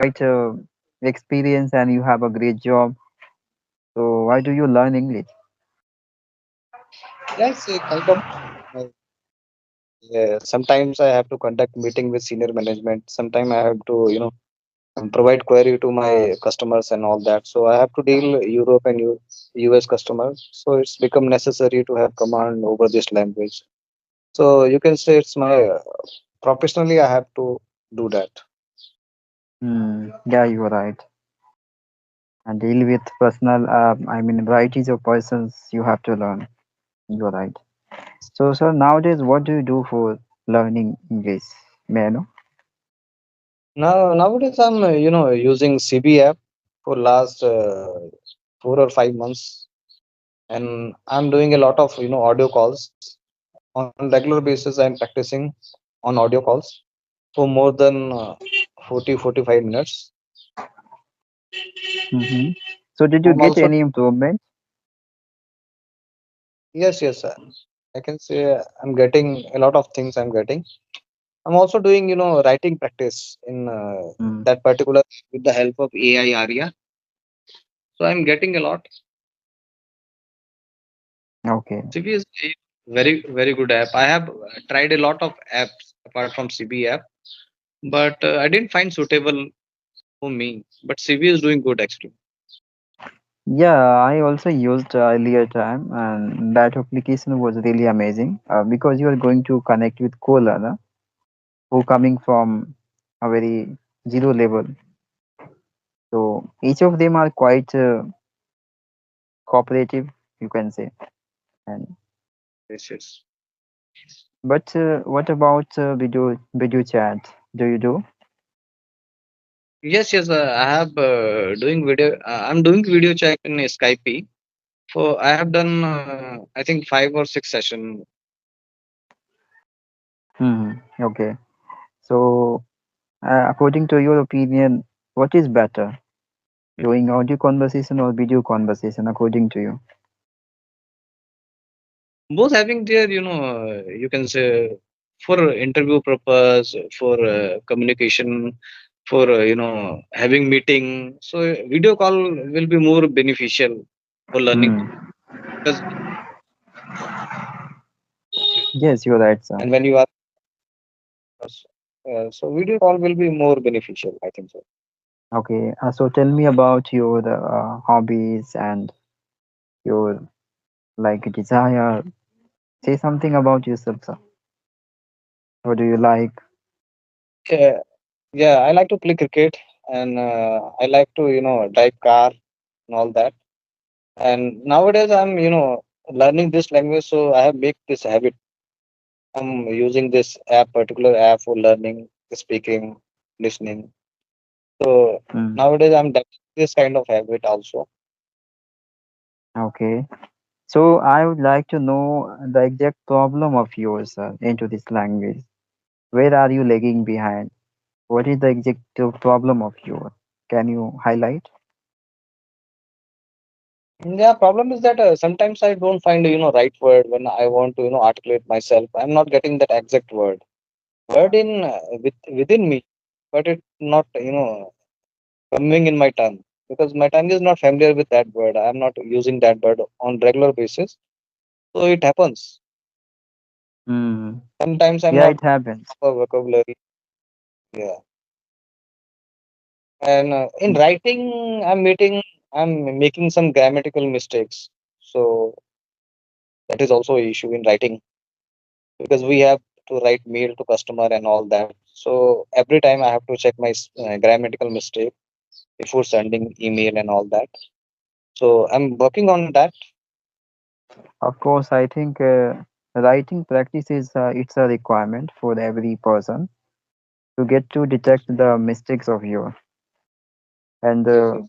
quite experience and you have a great job. So why do you learn English? Yes, a kind of. uh, Sometimes I have to conduct meeting with senior management. Sometimes I have to, provide query to my customers and all that. So I have to deal Europe and US customers. So it's become necessary to have command over this language. So you can say it's my professionally I have to do that. Yeah, you are right. And deal with personal, I mean, varieties of persons you have to learn. You are right. So, sir, nowadays, what do you do for learning English? May I know? Now nowadays I'm using CB app for last 4 or 5 months, and I'm doing a lot of audio calls on regular basis. I'm practicing on audio calls for more than 40-45 minutes. hmm So, did you I'm get also any improvement? yes, I can say I'm getting a lot of things. I'm also doing writing practice in Mm, that particular with the help of AI Arya. So I'm getting a lot. okay. CB is a very good app. I have tried a lot of apps apart from CB app, but I didn't find suitable for me. But CB is doing good actually. Yeah, I also used earlier time, and that application was really amazing because you are going to connect with co-learner who coming from a very zero level. So each of them are quite cooperative, you can say. And Yes. but what about video chat? Do you do? Yes. I have doing video. I'm doing video chat in Skype. So I have done I think 5 or 6 session. Okay. So according to your opinion, what is better, doing audio conversation or video conversation? According to you? Both having their you can say for interview purpose, for communication, for having meeting. So video call will be more beneficial for learning Hmm. because Yes, you're right, sir. and when you are so video call will be more beneficial, I think so. Okay. So tell me about your hobbies and your like desire. Say something about yourself, sir. What do you like? Yeah, yeah, I like to play cricket, and I like to drive car and all that. And nowadays I'm learning this language, so I have make this habit. I'm using this particular app for learning, speaking, listening. So Hmm. nowadays I'm developing this kind of habit also. Okay. So I would like to know the exact problem of yours into this language. Where are you lagging behind? What is the exact problem of yours? Can you highlight? Yeah, problem is that sometimes I don't find right word when I want to articulate myself. I'm not getting that exact word in within me, but it not coming in my tongue because my tongue is not familiar with that word. I'm not using that word on regular basis, so it happens. Hmm. Sometimes I'm Yeah, not it happens. proper vocabulary. Yeah. And in writing, I'm making some grammatical mistakes. So that is also an issue in writing because we have to write mail to customer and all that. So every time I have to check my grammatical mistake before sending email and all that. So I'm working on that. Of course, I think writing practice is it's a requirement for every person to get to detect the mistakes of yours, and Yes, yes,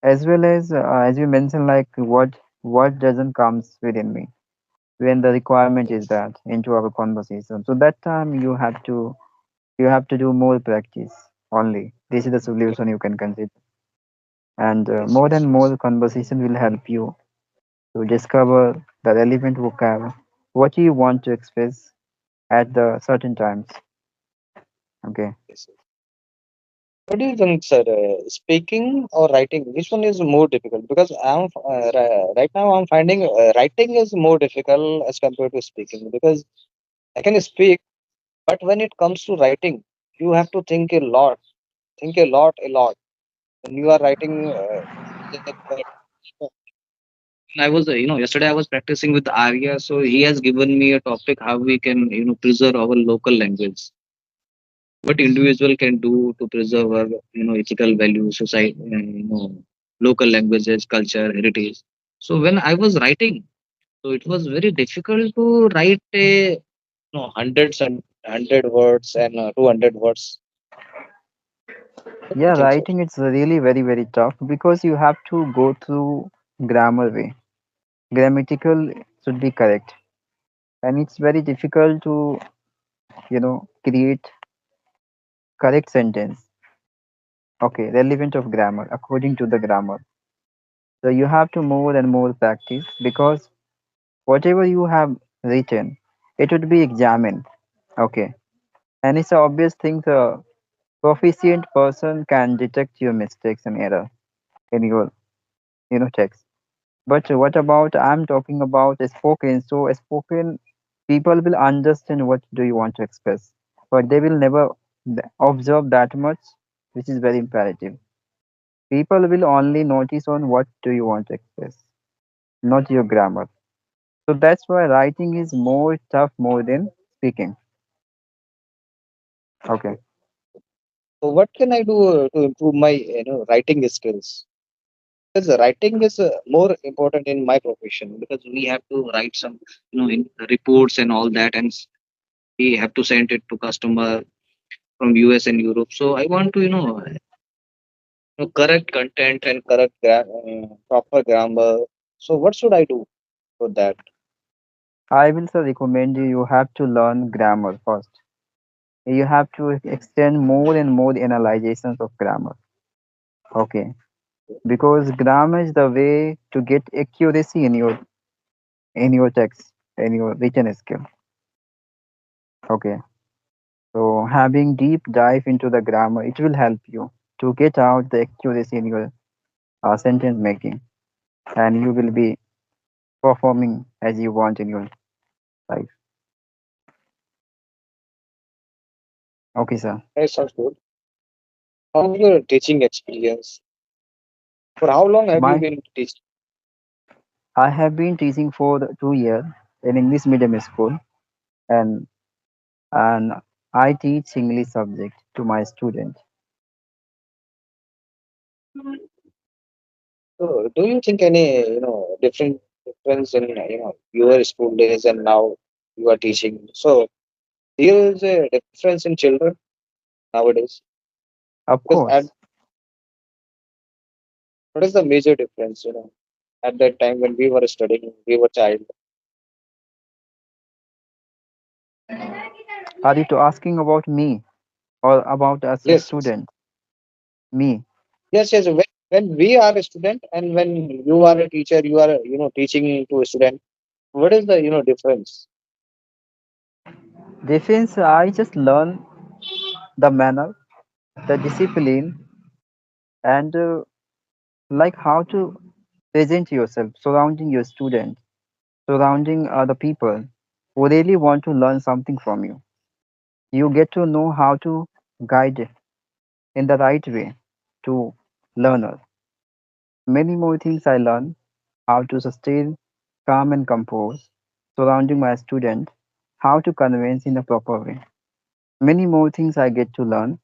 as you mentioned, like what doesn't comes within me when the requirement is yes, that into our conversation. So that time you have to do more practice only. This is the yes, solution you can consider, and yes, more yes, and more conversation will help you to discover the relevant vocab, what you want to express at the certain times. Okay. yes. What do you think, sir? Speaking or writing, which one is more difficult? Because right now I'm finding writing is more difficult as compared to speaking. Because I can speak, but when it comes to writing, you have to think a lot. When you are writing, I was, yesterday I was practicing with Arya, so he has given me a topic how we can, preserve our local language. What individual can do to preserve our, ethical values, society, local languages, culture, heritage. So when I was writing, so it was very difficult to write a, hundreds and hundred words and 200 words. What do you Yeah, think, sir? writing it's really very very tough because you have to go through grammar way. Grammatical should be correct, and it's very difficult to create correct sentence. Okay, relevant of grammar according to the grammar. So you have to more and more practice because whatever you have written, it would be examined. Okay, and it's an obvious thing. The proficient person can detect your mistakes and error in your text. But what about I'm talking about a spoken? So a spoken people will understand what do you want to express, but they will never observe that much, which is very imperative. People will only notice on what do you want to express, not your grammar. So that's why writing is more tough more than speaking. Okay. So what can I do to improve my, writing skills? Because writing is more important in my profession because we have to write some, in reports and all that, and we have to send it to customer from US and Europe. So I want to, correct content and correct proper grammar. So what should I do for that? I will sir recommend you have to learn grammar first. You have to extend more and more analyzations of grammar. Okay. Because grammar is the way to get accuracy in your text, in your written skill. Okay. So having deep dive into the grammar, it will help you to get out the accuracy in your sentence making, and you will be performing as you want in your life. Okay, sir. That sounds good. How's your teaching experience? For how long have you My been teaching? I have been teaching for 2 years in English medium school, and and I teach English subject to my students. So do you think any, difference in, your school days and now you are teaching? So there is a difference in children nowadays Of because at course, what is the major difference, at that time when we were studying, we were child. are you to asking about me or about us as Yes, yes, student? Me. yes, yes. When we are a student and when you are a teacher, you are, teaching to a student. What is the, difference? Defense, I just learn the manner, the discipline, and like how to present yourself, surrounding your student, surrounding other people who really want to learn something from you. You get to know how to guide in the right way to learners. Many more things I learn how to sustain calm and compose, surrounding my student, how to convince in a proper way. Many more things I get to learn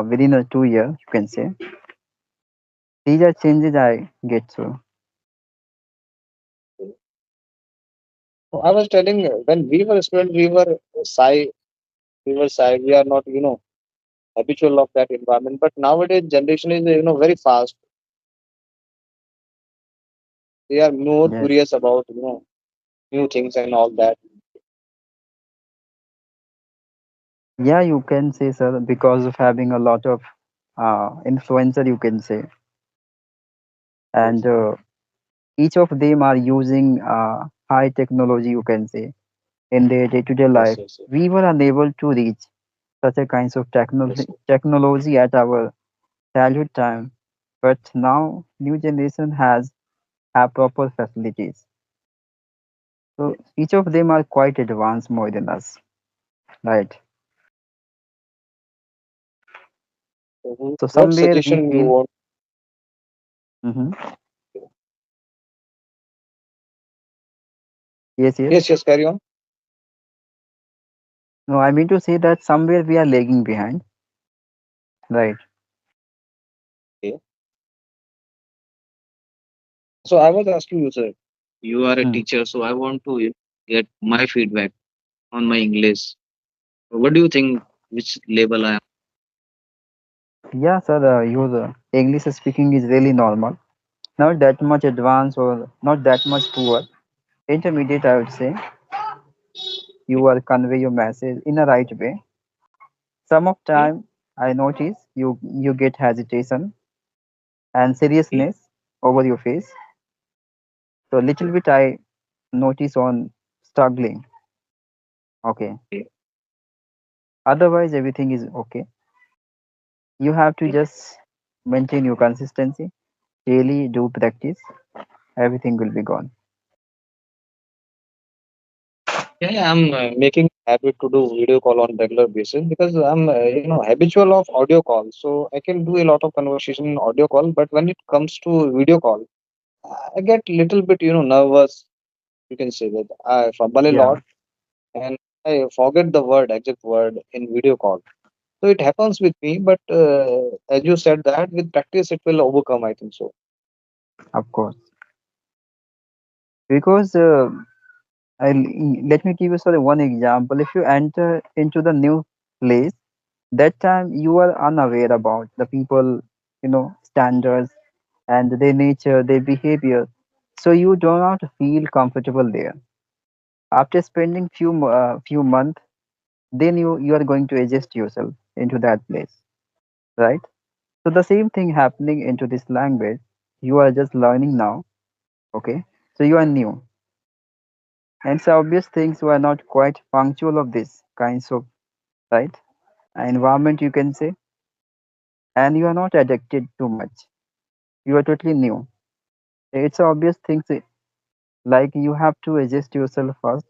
within a 2 year, you can say. These are changes I get through. So I was telling when we were a student, shy, we are not, habitual of that environment. But nowadays generation is, very fast. They are more Yes. curious about, new things and all that. Yeah, you can say, sir, because of having a lot of influencer, you can say, Yes, and each of them are using high technology, you can say, in their day-to-day yes, life. yes, yes. We were unable to reach such a kinds of Yes. technology at our. childhood time, but now new generation has have proper facilities. So each of them are quite advanced more than us, right? So What somewhere we suggestion you feel. want? Mhm. Yes, yes. Yes, yes, carry on. No, I mean to say that somewhere we are lagging behind, right? Okay. So I was asking you, sir. You are a Hmm. teacher, so I want to get my feedback on my English. What do you think? Which level I am? Yeah, sir. Your English speaking is really normal. Not that much advanced or not that much poor. Intermediate, I would say. You will convey your message in a right way. Some of Okay, time I notice you get hesitation and okay, seriousness over your face. So little bit I notice on struggling. Okay. okay, Otherwise everything is okay. You have to okay. just maintain your consistency. Daily do practice. Everything will be gone. Yeah, yeah, I'm making habit to do video call on regular basis because I'm habitual of audio call. So I can do a lot of conversation in audio call, but when it comes to video call, I get little bit nervous. You can say that I fumble a Yeah, lot and I forget the word, exact word in video call. So it happens with me, but as you said that with practice it will overcome. I think so. of course. Because let me give you sort of one example. If you enter into the new place, that time you are unaware about the people, standards and their nature, their behavior. So you do not feel comfortable there. After spending few months, then you are going to adjust yourself into that place, right? So the same thing happening into this language. You are just learning now, okay? So you are new, and so obvious things were not quite punctual of this kinds of, right, environment, you can say. And you are not addicted too much. You are totally new. It's obvious things, like you have to adjust yourself first.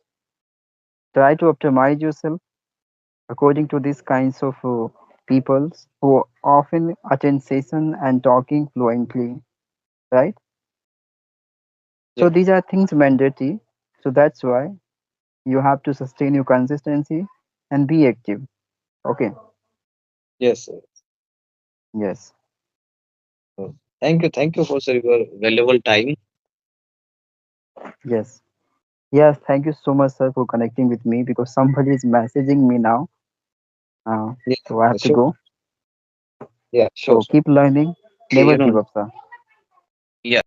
Try to optimize yourself according to these kinds of peoples who often attend session and talking fluently, right? Yeah. So these are things mandatory. So that's why you have to sustain your consistency and be active. Okay. Yes. Sir. Yes. Thank you for sir, your valuable time. Yes. Yes. Thank you so much, sir, for connecting with me because somebody is messaging me now. Uh, Yeah, so I have to sure. go. Yeah, sure, So sir. keep learning. Okay, Never give up, sir.